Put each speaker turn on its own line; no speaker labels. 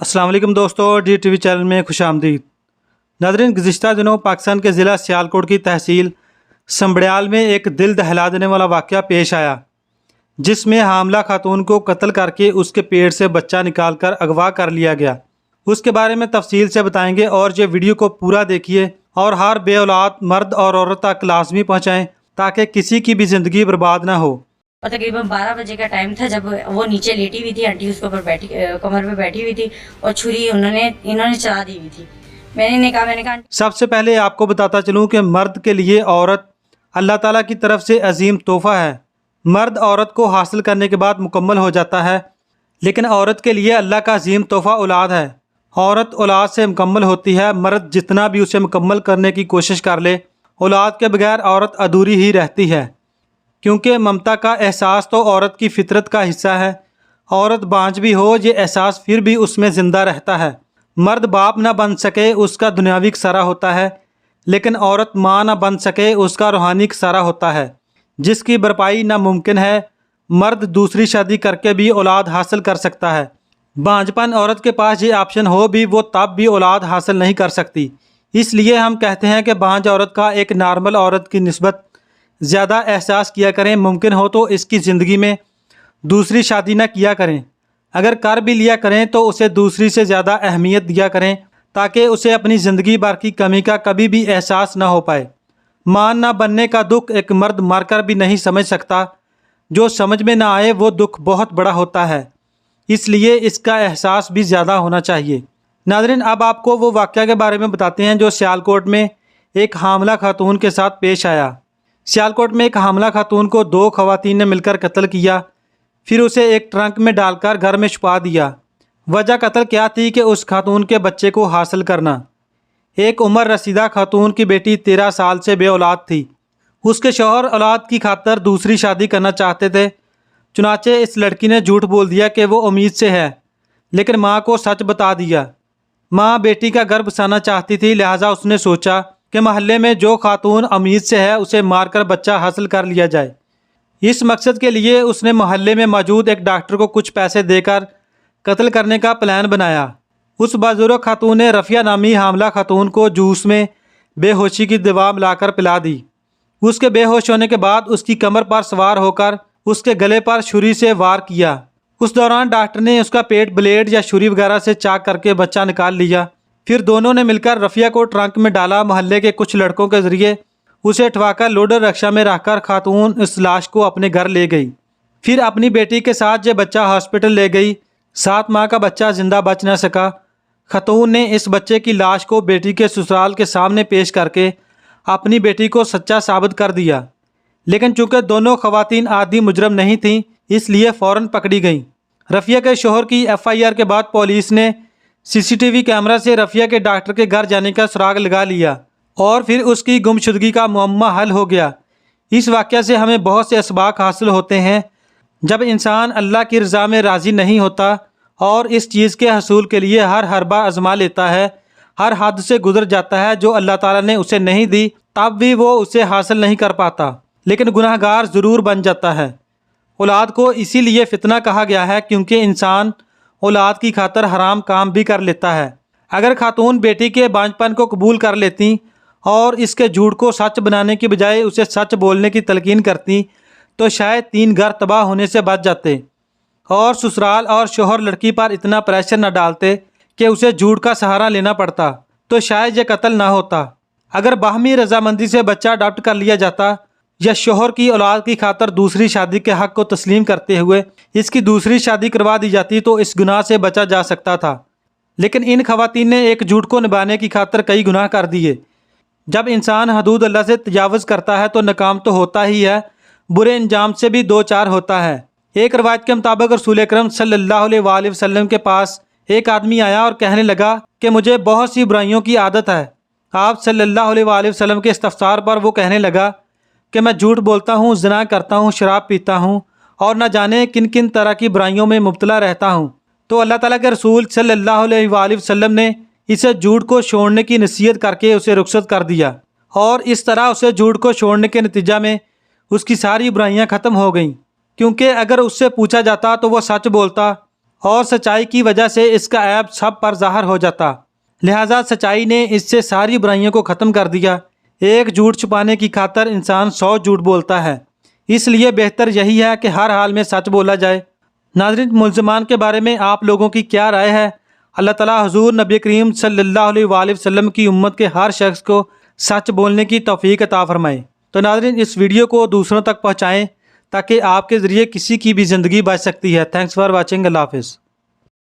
अस्सलाम वालेकुम दोस्तों, DTV चैनल में खुश आमदीद। नाज़रीन, गुज़िश्ता दिनों पाकिस्तान के ज़िला सियालकोट की तहसील संबड़ियाल में एक दिल दहला देने वाला वाक़या पेश आया, जिसमें हामला खातून को कत्ल करके उसके पेट से बच्चा निकालकर अगवा कर लिया गया। उसके बारे में तफसील से बताएंगे और ये वीडियो को पूरा देखिए और हर बे औलाद मर्द और औरत तक लाजमी पहुँचाएँ ताकि किसी की भी ज़िंदगी बर्बाद ना हो।
और तकरीबन 12 बजे का टाइम था जब वो नीचे लेटी हुई थी, आंटी उसके ऊपर बैठी कमर पे बैठी हुई थी और छुरी इन्होंने चला दी हुई थी। मैंने कहा
सबसे पहले आपको बताता चलूँ कि मर्द के लिए औरत अल्लाह ताला की तरफ से अजीम तोहफ़ा है। मर्द औरत को हासिल करने के बाद मुकम्मल हो जाता है, लेकिन औरत के लिए अल्लाह का अजीम तोहफ़ा औलाद है। औरत औलाद से मुकम्मल होती है। मर्द जितना भी उसे मुकम्मल करने की कोशिश कर ले, औलाद के बगैर औरत अधूरी ही रहती है, क्योंकि ममता का एहसास तो औरत की फितरत का हिस्सा है। औरत बांझ भी हो, ये एहसास फिर भी उसमें ज़िंदा रहता है। मर्द बाप ना बन सके उसका दुनियावी खसारा होता है, लेकिन औरत माँ ना बन सके उसका रूहानी खसारा होता है, जिसकी भरपाई नामुमकिन है। मर्द दूसरी शादी करके भी औलाद हासिल कर सकता है। बांझपन औरत के पास ये ऑप्शन हो भी वो तब भी औलाद हासिल नहीं कर सकती। इसलिए हम कहते हैं कि बांझ औरत का एक नॉर्मल औरत की निस्बत ज़्यादा एहसास किया करें। मुमकिन हो तो इसकी ज़िंदगी में दूसरी शादी न किया करें। अगर कर भी लिया करें तो उसे दूसरी से ज़्यादा अहमियत दिया करें, ताकि उसे अपनी ज़िंदगी भर की कमी का कभी भी एहसास न हो पाए। मां न बनने का दुख एक मर्द मरकर भी नहीं समझ सकता। जो समझ में ना आए वो दुख बहुत बड़ा होता है, इसलिए इसका एहसास भी ज़्यादा होना चाहिए। नाज़रीन, अब आपको वो वाक़या के बारे में बताते हैं जो सियालकोट में एक हामला खातून के साथ पेश आया। सियालकोट में एक हामला खातून को 2 खवातीन ने मिलकर कत्ल किया, फिर उसे एक ट्रंक में डालकर घर में छुपा दिया। वजह कत्ल क्या थी कि उस खातून के बच्चे को हासिल करना। एक उमर रसीदा खातून की बेटी 13 साल से बे औलाद थी। उसके शौहर औलाद की खातर दूसरी शादी करना चाहते थे। चुनाचे इस लड़की ने झूठ बोल दिया कि वो उम्मीद से है, लेकिन माँ को सच बता दिया। माँ बेटी का गर्भ बसाना चाहती थी, लिहाजा उसने सोचा कि महल्ले में जो खातून उम्मीद से है उसे मारकर बच्चा हासिल कर लिया जाए। इस मकसद के लिए उसने मोहल्ले में मौजूद एक डॉक्टर को कुछ पैसे देकर कत्ल करने का प्लान बनाया। उस बुजुर्ग खातून ने रफ़िया नामी हामला खातून को जूस में बेहोशी की दवा मिलाकर पिला दी। उसके बेहोश होने के बाद उसकी कमर पर सवार होकर उसके गले पर छुरी से वार किया। उस दौरान डॉक्टर ने उसका पेट ब्लेड या छुरी वगैरह से चाक करके बच्चा निकाल लिया। फिर दोनों ने मिलकर रफ़िया को ट्रंक में डाला। मोहल्ले के कुछ लड़कों के ज़रिए उसे उठवाकर लोडर रिक्शा में रखकर खातून इस लाश को अपने घर ले गई। फिर अपनी बेटी के साथ ये बच्चा हॉस्पिटल ले गई। 7 माह का बच्चा जिंदा बच न सका। खातून ने इस बच्चे की लाश को बेटी के ससुराल के सामने पेश करके अपनी बेटी को सच्चा साबित कर दिया, लेकिन चूंकि दोनों खवातीन आदि मुजरम नहीं थीं, इसलिए फ़ौरन पकड़ी गईं। रफ़िया के शोहर की FIR के बाद पुलिस ने CCTV कैमरा से रफ़िया के डॉक्टर के घर जाने का सुराग लगा लिया और फिर उसकी गुमशुदगी का मुअम्मा हल हो गया। इस वाक़या से हमें बहुत से असबाक हासिल होते हैं। जब इंसान अल्लाह की रज़ा में राज़ी नहीं होता और इस चीज़ के हसूल के लिए हर हरबा आजमा लेता है, हर हद से गुजर जाता है जो अल्लाह ताला ने उसे नहीं दी, तब भी वो उसे हासिल नहीं कर पाता, लेकिन गुनाहगार ज़रूर बन जाता है। औलाद को इसीलिए फितना कहा गया है क्योंकि इंसान औलाद की खातर हराम काम भी कर लेता है। अगर खातून बेटी के बांझपन को कबूल कर लेती और इसके झूठ को सच बनाने की बजाय उसे सच बोलने की तलकीन करती, तो शायद 3 घर तबाह होने से बच जाते और ससुराल और शोहर लड़की पर इतना प्रेशर न डालते कि उसे झूठ का सहारा लेना पड़ता, तो शायद यह कत्ल ना होता। अगर बाहमी रजामंदी से बच्चा अडॉप्ट कर लिया जाता या शोहर की औलाद की खातर दूसरी शादी के हक़ को तस्लीम करते हुए इसकी दूसरी शादी करवा दी जाती, तो इस गुनाह से बचा जा सकता था। लेकिन इन खवातीन ने एक झूठ को निभाने की खातर कई गुनाह कर दिए। जब इंसान हदूद अल्लाह से तजावुज़ करता है तो नाकाम तो होता ही है, बुरे अंजाम से भी 2-4 होता है। एक रवायत के मुताबिक रसूल अकरम सल्लल्लाहु अलैहि वसल्लम के पास एक आदमी आया और कहने लगा कि मुझे बहुत सी बुराइयों की आदत है। आप सल्लल्लाहु अलैहि वसल्लम के इस्तफ़सार पर वो कहने लगा कि मैं झूठ बोलता हूँ, ज़िना करता हूँ, शराब पीता हूँ और न जाने किन किन तरह की बुराइयों में मुब्तला रहता हूँ। तो अल्लाह ताला के रसूल सल्लल्लाहु अलैहि वसल्लम ने इसे झूठ को छोड़ने की नसीहत करके उसे रुखसत कर दिया और इस तरह उसे झूठ को छोड़ने के नतीजा में उसकी सारी बुराइयां ख़त्म हो गईं, क्योंकि अगर उससे पूछा जाता तो वह सच बोलता اور سچائی کی وجہ سے اس کا عیب سب پر ظاہر ہو جاتا۔ لہٰذا سچائی نے اس سے ساری برائیوں کو ختم کر دیا۔ ایک جھوٹ چھپانے کی خاطر انسان 100 جھوٹ بولتا ہے، اس لیے بہتر یہی ہے کہ ہر حال میں سچ بولا جائے۔ ناظرین، ملزمان کے بارے میں آپ لوگوں کی کیا رائے ہے؟ اللہ تعالیٰ حضور نبی کریم صلی اللہ علیہ وآلہ وسلم کی امت کے ہر شخص کو سچ بولنے کی توفیق عطا فرمائے۔ تو ناظرین، اس ویڈیو کو دوسروں تک پہنچائیں تاکہ آپ کے ذریعے کسی کی بھی زندگی بچ سکتی ہے۔ Thanks for watching. اللہ حافظ۔